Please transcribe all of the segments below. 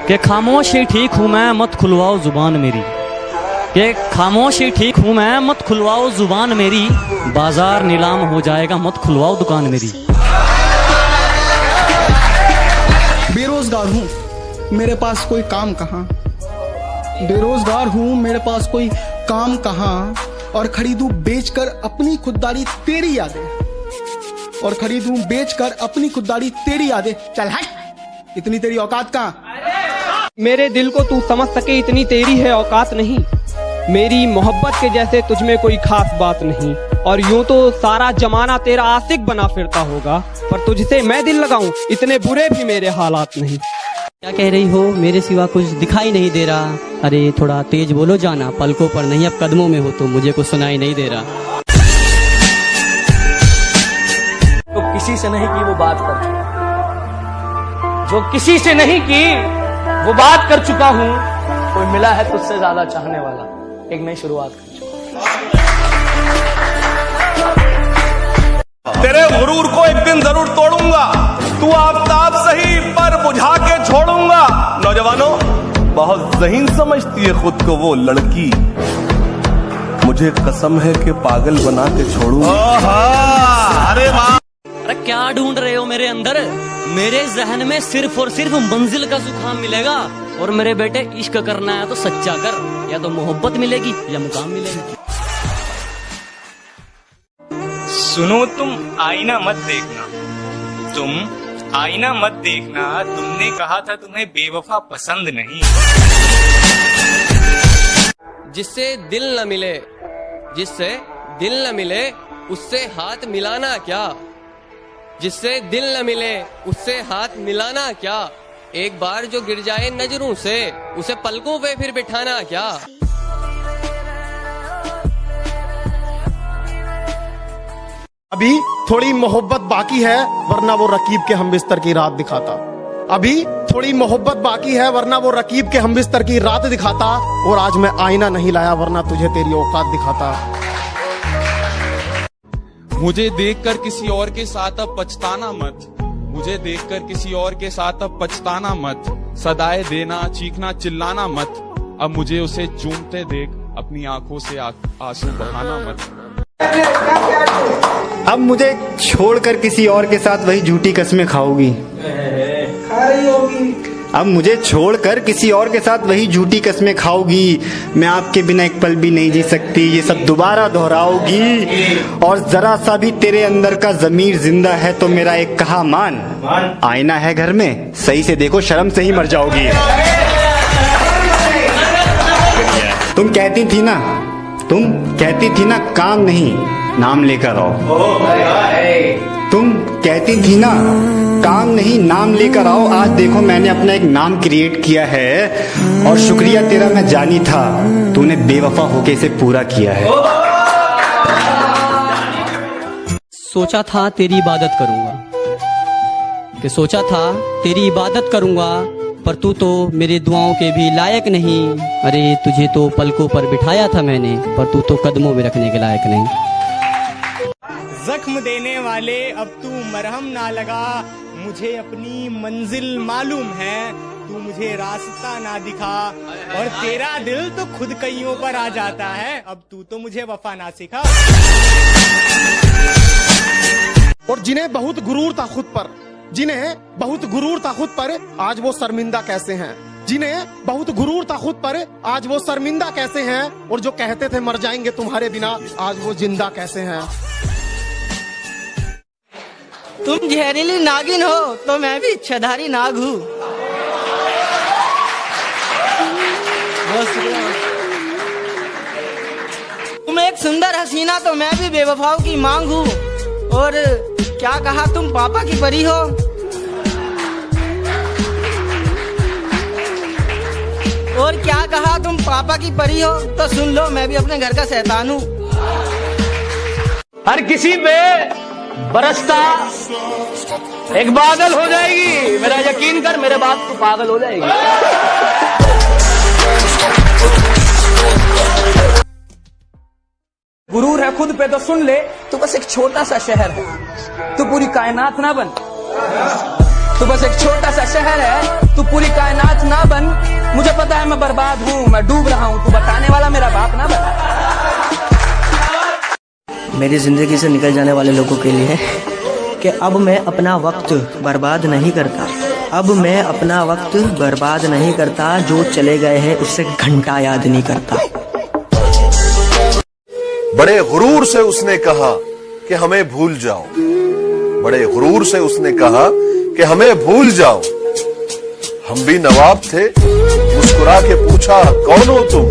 कि खामोश ही ठीक हूँ मैं, मत खुलवाओ जुबान मेरी। कि खामोश ही ठीक हूँ मैं, मत खुलवाओ जुबान मेरी। बाजार नीलाम हो जाएगा, मत खुलवाओ दुकान मेरी। बेरोजगार हूँ, मेरे पास कोई काम कहाँ। बेरोजगार हूँ, मेरे पास कोई काम कहाँ। और खरीदूं बेचकर अपनी खुददारी तेरी यादें। और खरीदूं बेचकर अपनी खुददारी तेरी यादें। चल हट, इतनी तेरी औकात कहाँ। मेरे दिल को तू समझ सके इतनी तेरी है औकात नहीं। मेरी मोहब्बत के जैसे तुझमें कोई खास बात नहीं। और यूं तो सारा जमाना तेरा आशिक बना फिरता होगा, पर तुझसे मैं दिल लगाऊं इतने बुरे भी मेरे हालात नहीं। क्या कह रही हो, मेरे सिवा कुछ दिखाई नहीं दे रहा। अरे थोड़ा तेज बोलो जाना, पलकों पर नहीं अब कदमों में हो तो मुझे कुछ सुनाई नहीं दे रहा। तो किसी से नहीं की वो बात कर चुका, जो किसी से नहीं की वो बात कर चुका हूं। कोई मिला है तुझसे ज्यादा चाहने वाला, एक नई शुरुआत कर चुका। तेरे गुरूर को एक दिन जरूर तोड़ूंगा, तू आफताब सही पर बुझा के छोड़ूंगा। नौजवानों, बहुत ज़हीन समझती है खुद को वो लड़की, मुझे कसम है कि पागल बना के छोड़ूंगा। अरे वाह, अरे क्या ढूंढ रहे हो मेरे अंदर। मेरे जहन में सिर्फ और सिर्फ मंजिल का जुकाम मिलेगा। और मेरे बेटे, इश्क करना है तो सच्चा कर, या तो मोहब्बत मिलेगी या मुकाम मिलेगा। सुनो, तुम आईना मत देखना, तुम आईना मत देखना। तुमने कहा था तुम्हें बेवफा पसंद नहीं। जिससे दिल न मिले, जिससे दिल न मिले उससे हाथ मिलाना क्या। जिससे दिल न मिले उससे हाथ मिलाना क्या। एक बार जो गिर जाए नजरों से उसे पलकों पे फिर बिठाना क्या। अभी थोड़ी मोहब्बत बाकी है, वरना वो रकीब के हमबिस्तर की रात दिखाता। अभी थोड़ी मोहब्बत बाकी है, वरना वो रकीब के हमबिस्तर की रात दिखाता। और आज मैं आईना नहीं लाया, वरना तुझे तेरी औकात दिखाता। मुझे देखकर किसी और के साथ अब पछताना मत। मुझे देखकर किसी और के साथ अब पछताना मत। सदाएं देना, चीखना, चिल्लाना मत। अब मुझे उसे चूमते देख, अपनी आंखों से आंसू बहाना मत। अब मुझे छोड़कर किसी और के साथ वही झूठी कस्में खाओगी। खा रही होगी। अब मुझे छोड़कर किसी और के साथ वही झूठी कस्में खाओगी। मैं आपके बिना एक पल भी नहीं जी सकती, ये सब दोबारा दोहराओगी। और जरा सा भी तेरे अंदर का जमीर जिंदा है तो मेरा एक कहा मान। आईना है घर में, सही से देखो, शर्म से ही मर जाओगी। तुम कहती थी ना काम नहीं नाम लेकर आओ। तुम कहती थी ना काम नहीं नाम लेकर आओ। आज देखो मैंने अपना एक नाम क्रिएट किया है। और शुक्रिया तेरा मैं जानी था, तूने बेवफा होके इसे पूरा किया है। सोचा था तेरी इबादत करूंगा, कि सोचा था तेरी इबादत करूंगा, पर तू तो मेरी दुआओं के भी लायक नहीं। अरे तुझे तो पलकों पर बिठाया था मैंने, पर तू तो कदमों में रखने के लायक नहीं। जख्म देने वाले अब तू मरहम ना लगा। मुझे अपनी मंजिल मालूम है, तू मुझे रास्ता ना दिखा। और तेरा दिल तो खुद कईयों पर आ जाता है, अब तू तो मुझे वफा ना सिखा। और जिन्हें बहुत गुरूर था खुद पर, जिन्हें बहुत गुरूर था खुद पर, आज वो शर्मिंदा कैसे हैं। जिन्हें बहुत गुरूर था खुद पर, आज वो शर्मिंदा कैसे हैं। और जो कहते थे मर जाएंगे तुम्हारे बिना, आज वो जिंदा कैसे हैं। तुम जहरीली नागिन हो तो मैं भी इच्छाधारी नाग हूँ। तुम एक सुंदर हसीना तो मैं भी बेवफाओं की मांग हूँ। और क्या कहा तुम पापा की परी हो। और क्या कहा तुम पापा की परी हो, तो सुन लो मैं भी अपने घर का शैतान हूँ। हर किसी पे बरसता एक बादल हो जाएगी, मेरा यकीन कर, मेरे बात तो पागल हो जाएगी। गुरूर है खुद पे तो सुन ले, तू बस एक छोटा सा शहर है, तू पूरी कायनात ना बन। तू बस एक छोटा सा शहर है, तू पूरी कायनात ना ना बन, मुझे पता है मैं बर्बाद हूँ, मैं डूब रहा हूँ, तू बताने वाला मेरा बाप ना बन। मेरी जिंदगी से निकल जाने वाले लोगों के लिए कि अब मैं अपना वक्त बर्बाद नहीं करता, अब मैं अपना वक्त बर्बाद नहीं करता, जो चले गए हैं उससे घंटा याद नहीं करता। बड़े गुरूर से उसने कहा कि हमें भूल जाओ, बड़े गुरूर से उसने कहा कि हमें भूल जाओ। हम भी नवाब थे, मुस्कुरा के पूछा कौन हो तुम?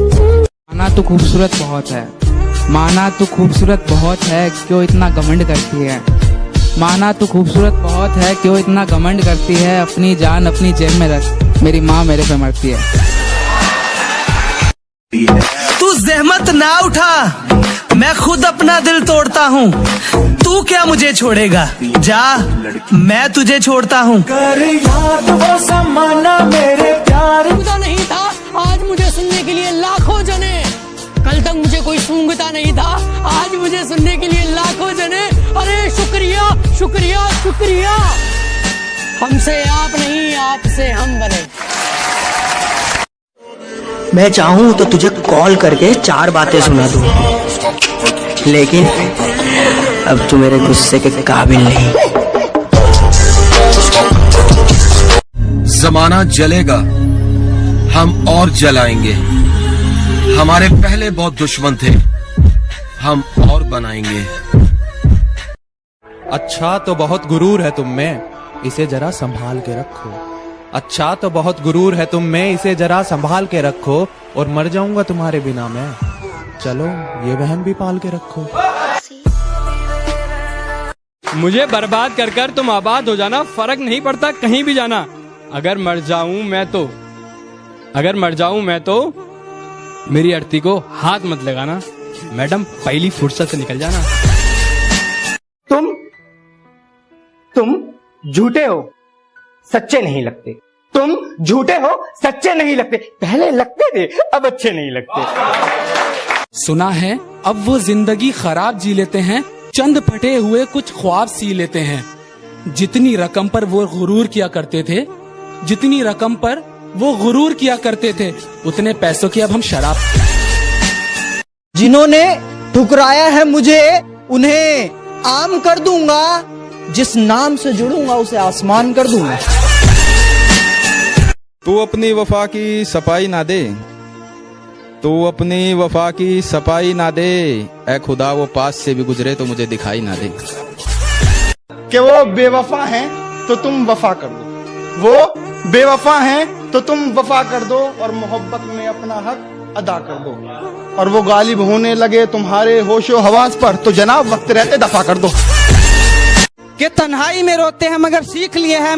माना तो खूबसूरत बहुत है, माना तो खूबसूरत बहुत है, क्यों इतना घमंड करती है? माना तो खूबसूरत बहुत है, क्यों इतना घमंड करती है? अपनी जान अपनी जेब में रख, मेरी माँ मेरे पे मरती है। तू जहमत ना उठा, मैं खुद अपना दिल तोड़ता हूँ, तू क्या मुझे छोड़ेगा? जा, मैं तुझे छोड़ता हूँ। कर याद वो समाना मेरे प्यार नहीं था, आज मुझे सुनने के लिए लाखों जने, कल तक मुझे कोई सूंघता नहीं था, आज मुझे सुनने के लिए लाखों जने। अरे शुक्रिया शुक्रिया शुक्रिया, हमसे आप नहीं आपसे हम बने। मैं चाहूँ तो तुझे कॉल करके 4 बातें सुना दूँ, लेकिन अब तू मेरे गुस्से के काबिल नहीं। जमाना जलेगा, हम और जलाएंगे, हमारे पहले बहुत दुश्मन थे, हम और बनाएंगे। अच्छा तो बहुत गुरूर है तुम में, इसे जरा संभाल के रखो। अच्छा तो बहुत गुरूर है तुम में, इसे जरा संभाल के रखो, और मर जाऊंगा तुम्हारे बिना मैं, चलो ये बहन भी पाल के रखो। मुझे बर्बाद कर कर तुम आबाद हो जाना, फर्क नहीं पड़ता कहीं भी जाना। अगर मर जाऊं मैं तो मेरी अर्थी को हाथ मत लगाना, मैडम पहली फुर्सत से निकल जाना। तुम झूठे हो, सच्चे नहीं लगते। तुम झूठे हो, सच्चे नहीं लगते। पहले लगते थे, अब अच्छे नहीं लगते। सुना है अब वो जिंदगी खराब जी लेते हैं, चंद फटे हुए कुछ ख्वाब सी लेते हैं। जितनी रकम पर वो गुरूर किया करते थे, जितनी रकम पर वो गुरूर किया करते थे, उतने पैसों की अब हम शराब। जिन्होंने ठुकराया है मुझे, उन्हें आम कर दूंगा, जिस नाम से जुड़ूंगा उसे आसमान कर दूंगा। तू अपनी वफा की सफाई ना दे, तू अपनी वफा की सफाई ना दे, ऐ खुदा वो पास से भी गुजरे तो मुझे दिखाई ना दे। कि वो बेवफा हैं तो तुम वफा कर दो, वो बेवफा हैं तो तुम वफा कर दो, और मोहब्बत में अपना हक अदा कर दो, और वो गालिब होने लगे तुम्हारे होशो हवास पर, तो जनाब वक्त रहते दफा कर दो। कि तन्हाई में रोते हैं मगर सीख लिए हैं